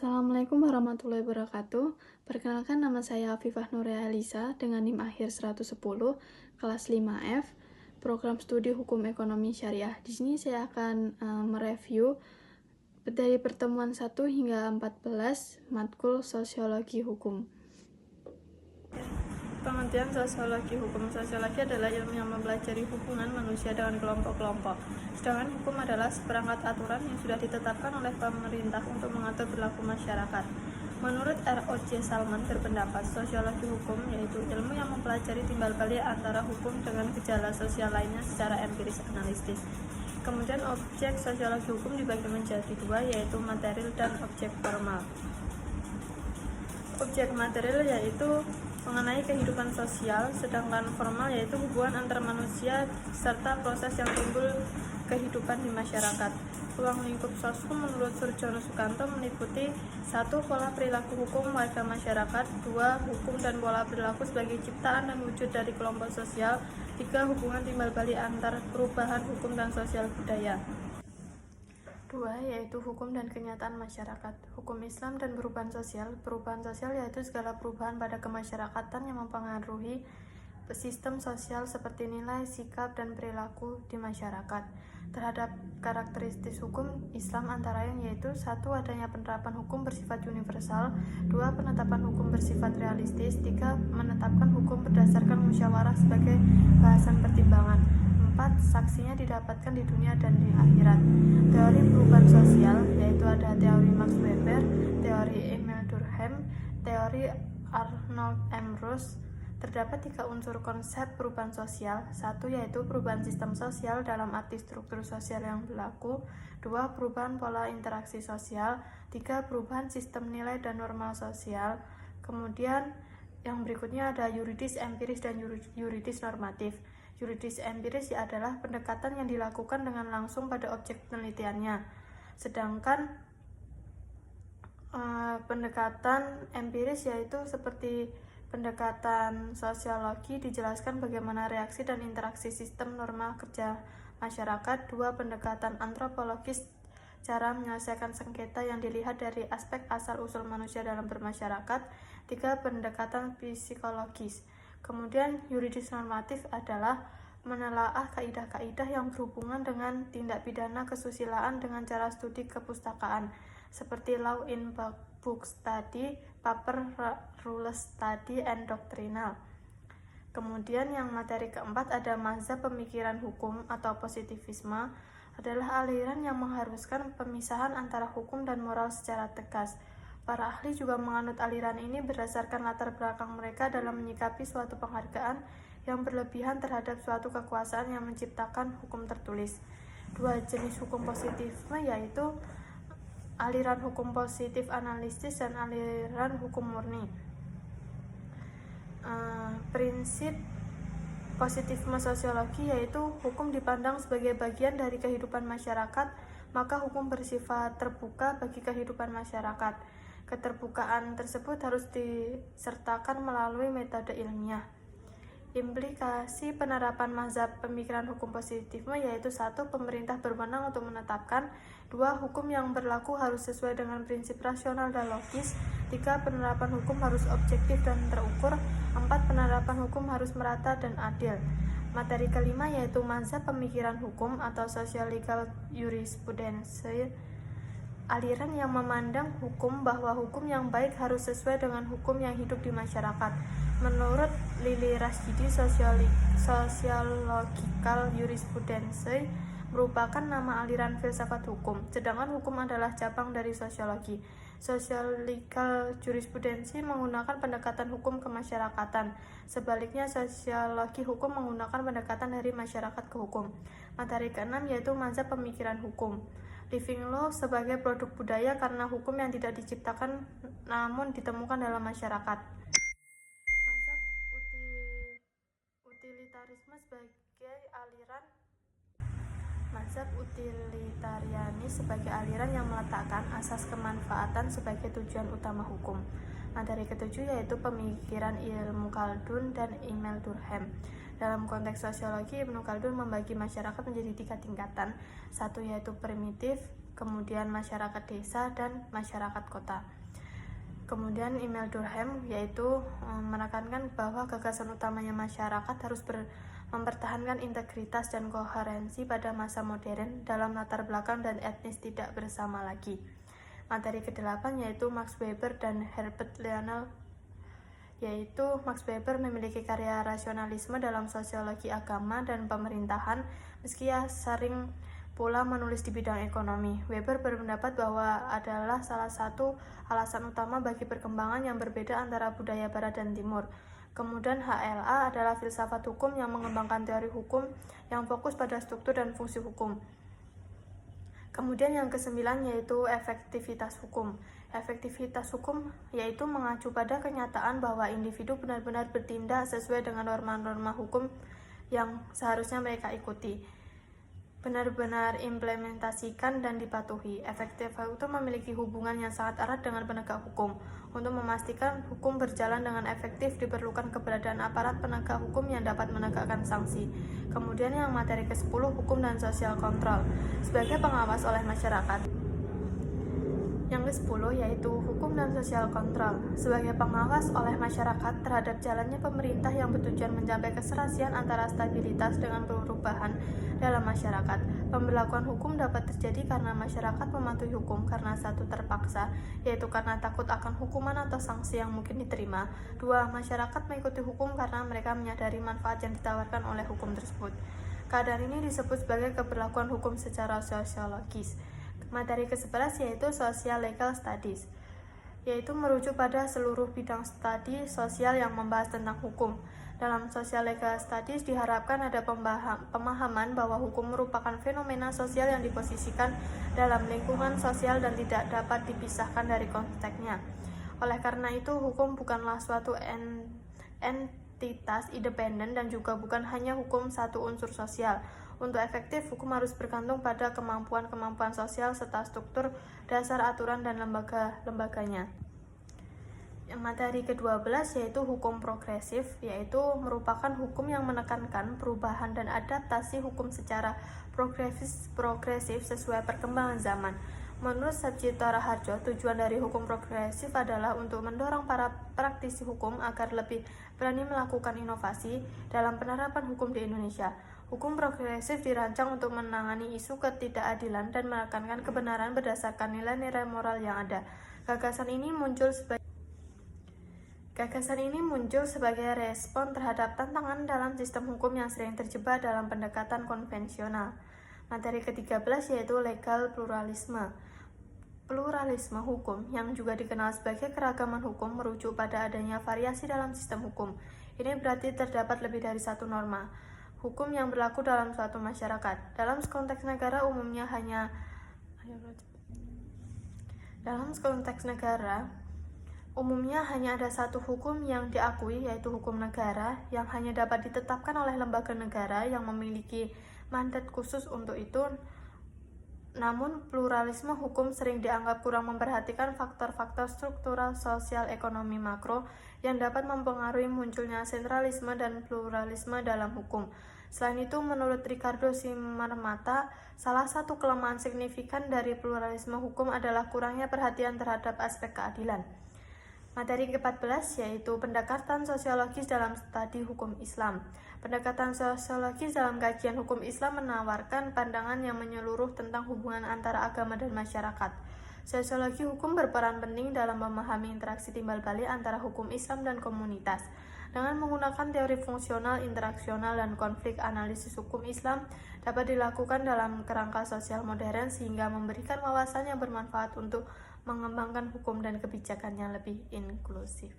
Assalamualaikum warahmatullahi wabarakatuh. Perkenalkan, nama saya Afifah Nuria Elisa dengan NIM akhir 110, kelas 5F, program studi Hukum Ekonomi Syariah. Di sini saya akan mereview dari pertemuan 1 hingga 14 matkul Sosiologi Hukum. Pengertian sosiologi hukum. Sosiologi adalah ilmu yang mempelajari hubungan manusia dengan kelompok-kelompok. Sedangkan hukum adalah seperangkat aturan yang sudah ditetapkan oleh pemerintah untuk mengatur perilaku masyarakat. Menurut R.O.J. Salman berpendapat, sosiologi hukum yaitu ilmu yang mempelajari timbal balik antara hukum dengan gejala sosial lainnya secara empiris analitis. Kemudian objek sosiologi hukum dibagi menjadi dua, yaitu material dan objek formal. Objek material yaitu mengenai kehidupan sosial, sedangkan formal yaitu hubungan antar manusia serta proses yang timbul kehidupan di masyarakat. Ruang lingkup soskum menurut Surjono Sukanto meliputi 1. Pola perilaku hukum warga masyarakat, 2. Hukum dan pola perilaku sebagai ciptaan dan wujud dari kelompok sosial, 3. Hubungan timbal balik antar perubahan hukum dan sosial budaya. 2. Yaitu hukum dan kenyataan masyarakat. Hukum Islam dan perubahan sosial. Perubahan sosial yaitu segala perubahan pada kemasyarakatan yang mempengaruhi sistem sosial seperti nilai, sikap, dan perilaku di masyarakat. Terhadap karakteristik hukum Islam antara lain yaitu 1. Adanya penerapan hukum bersifat universal, 2. Penetapan hukum bersifat realistis, 3. Menetapkan hukum berdasarkan musyawarah sebagai bahasan pertimbangan, 4. Saksinya didapatkan di dunia dan di akhirat. Teori perubahan sosial yaitu ada teori Max Weber, teori Emil Durkheim, teori Arnold M. Rush. Terdapat 3 unsur konsep perubahan sosial. 1. Yaitu perubahan sistem sosial dalam arti struktur sosial yang berlaku, 2. Perubahan pola interaksi sosial, 3. Perubahan sistem nilai dan normal sosial. Kemudian yang berikutnya ada yuridis empiris dan yuridis normatif. Yuridis empiris adalah pendekatan yang dilakukan dengan langsung pada objek penelitiannya. Sedangkan pendekatan empiris yaitu seperti pendekatan sosiologi, dijelaskan bagaimana reaksi dan interaksi sistem norma kerja masyarakat. 2. Pendekatan antropologis, cara menyelesaikan sengketa yang dilihat dari aspek asal-usul manusia dalam bermasyarakat. 3. Pendekatan psikologis. Kemudian yuridis normatif adalah menelaah kaidah-kaidah yang berhubungan dengan tindak pidana kesusilaan dengan cara studi kepustakaan, seperti law in book study, paper rules study, and doctrinal. Kemudian yang materi keempat ada mazhab pemikiran hukum atau positivisme, adalah aliran yang mengharuskan pemisahan antara hukum dan moral secara tegas. Para ahli juga menganut aliran ini berdasarkan latar belakang mereka dalam menyikapi suatu penghargaan yang berlebihan terhadap suatu kekuasaan yang menciptakan hukum tertulis. 2 jenis hukum positivisme yaitu aliran hukum positif analitis dan aliran hukum murni. Prinsip positifisme sosiologi yaitu hukum dipandang sebagai bagian dari kehidupan masyarakat, maka hukum bersifat terbuka bagi kehidupan masyarakat. Keterbukaan tersebut harus disertakan melalui metode ilmiah. Implikasi penerapan mazhab pemikiran hukum positivisme yaitu 1. Pemerintah berwenang untuk menetapkan, 2. Hukum yang berlaku harus sesuai dengan prinsip rasional dan logis, 3. Penerapan hukum harus objektif dan terukur, 4. Penerapan hukum harus merata dan adil. Materi kelima yaitu mazhab pemikiran hukum atau social legal jurisprudence, aliran yang memandang hukum bahwa hukum yang baik harus sesuai dengan hukum yang hidup di masyarakat. Menurut Lili Rasjidi, sociological jurisprudence merupakan nama aliran filsafat hukum, sedangkan hukum adalah cabang dari sosiologi. Sociological jurisprudence menggunakan pendekatan hukum kemasyarakatan, sebaliknya sosiologi hukum menggunakan pendekatan dari masyarakat ke hukum. Materi keenam yaitu mazhab pemikiran hukum. Living law sebagai produk budaya karena hukum yang tidak diciptakan namun ditemukan dalam masyarakat. Mazhab utilitarisme sebagai aliran Mazhab utilitarianis sebagai aliran yang meletakkan asas kemanfaatan sebagai tujuan utama hukum. Materi ketujuh yaitu pemikiran Ibnu Khaldun dan Emil Durkheim. Dalam konteks sosiologi, Ibnu Khaldun membagi masyarakat menjadi 3 tingkatan. 1 yaitu primitif, kemudian masyarakat desa, dan masyarakat kota. Kemudian Emile Durkheim yaitu menekankan bahwa gagasan utamanya masyarakat harus mempertahankan integritas dan koherensi pada masa modern dalam latar belakang dan etnis tidak bersama lagi. Materi ke-8 yaitu Max Weber dan Herbert Lionel, yaitu Max Weber memiliki karya rasionalisme dalam sosiologi agama dan pemerintahan, meski ia sering pula menulis di bidang ekonomi. Weber berpendapat bahwa adalah salah satu alasan utama bagi perkembangan yang berbeda antara budaya barat dan timur. Kemudian HLA adalah filsafat hukum yang mengembangkan teori hukum yang fokus pada struktur dan fungsi hukum. Kemudian yang ke-9 yaitu efektivitas hukum. Efektivitas hukum yaitu mengacu pada kenyataan bahwa individu benar-benar bertindak sesuai dengan norma-norma hukum yang seharusnya mereka ikuti, benar-benar implementasikan dan dipatuhi. Efektif itu memiliki hubungan yang sangat erat dengan penegak hukum. Untuk memastikan hukum berjalan dengan efektif diperlukan keberadaan aparat penegak hukum yang dapat menegakkan sanksi. Kemudian yang materi ke-10 hukum dan sosial kontrol sebagai pengawas oleh masyarakat. Yang ke-10 yaitu hukum dan sosial kontrol sebagai pengawas oleh masyarakat terhadap jalannya pemerintah yang bertujuan mencapai keserasian antara stabilitas dengan perubahan dalam masyarakat. Pemberlakuan hukum dapat terjadi karena masyarakat mematuhi hukum karena satu terpaksa, yaitu karena takut akan hukuman atau sanksi yang mungkin diterima. 2. Masyarakat mengikuti hukum karena mereka menyadari manfaat yang ditawarkan oleh hukum tersebut. Keadaan ini disebut sebagai keberlakuan hukum secara sosiologis. Materi ke-11 yaitu Social Legal Studies, yaitu merujuk pada seluruh bidang studi sosial yang membahas tentang hukum. Dalam Social Legal Studies diharapkan ada pemahaman bahwa hukum merupakan fenomena sosial yang diposisikan dalam lingkungan sosial dan tidak dapat dipisahkan dari konteksnya. Oleh karena itu, hukum bukanlah suatu entitas independen dan juga bukan hanya hukum satu unsur sosial. Untuk efektif, hukum harus bergantung pada kemampuan-kemampuan sosial serta struktur dasar aturan dan lembaga-lembaganya. Materi ke-12 yaitu hukum progresif, yaitu merupakan hukum yang menekankan perubahan dan adaptasi hukum secara progresif sesuai perkembangan zaman. Menurut Sabjito Raharjo, tujuan dari hukum progresif adalah untuk mendorong para praktisi hukum agar lebih berani melakukan inovasi dalam penerapan hukum di Indonesia. Hukum progresif dirancang untuk menangani isu ketidakadilan dan menekankan kebenaran berdasarkan nilai-nilai moral yang ada. Gagasan ini muncul sebagai respon terhadap tantangan dalam sistem hukum yang sering terjebak dalam pendekatan konvensional. Materi ke-13 yaitu legal pluralisme. Pluralisme hukum, yang juga dikenal sebagai keragaman hukum, merujuk pada adanya variasi dalam sistem hukum. Ini berarti terdapat lebih dari satu norma hukum yang berlaku dalam suatu masyarakat. Dalam konteks negara umumnya hanya ada satu hukum yang diakui, yaitu hukum negara, yang hanya dapat ditetapkan oleh lembaga negara yang memiliki mandat khusus untuk itu. Namun, pluralisme hukum sering dianggap kurang memperhatikan faktor-faktor struktural sosial ekonomi makro yang dapat mempengaruhi munculnya sentralisme dan pluralisme dalam hukum. Selain itu, menurut Ricardo Simarmata, salah satu kelemahan signifikan dari pluralisme hukum adalah kurangnya perhatian terhadap aspek keadilan. Materi ke-14 yaitu pendekatan sosiologis dalam studi hukum Islam. Pendekatan sosiologis dalam kajian hukum Islam menawarkan pandangan yang menyeluruh tentang hubungan antara agama dan masyarakat. Sosiologi hukum berperan penting dalam memahami interaksi timbal balik antara hukum Islam dan komunitas. Dengan menggunakan teori fungsional, interaksional, dan konflik, analisis hukum Islam dapat dilakukan dalam kerangka sosial modern sehingga memberikan wawasan yang bermanfaat untuk mengembangkan hukum dan kebijakan yang lebih inklusif.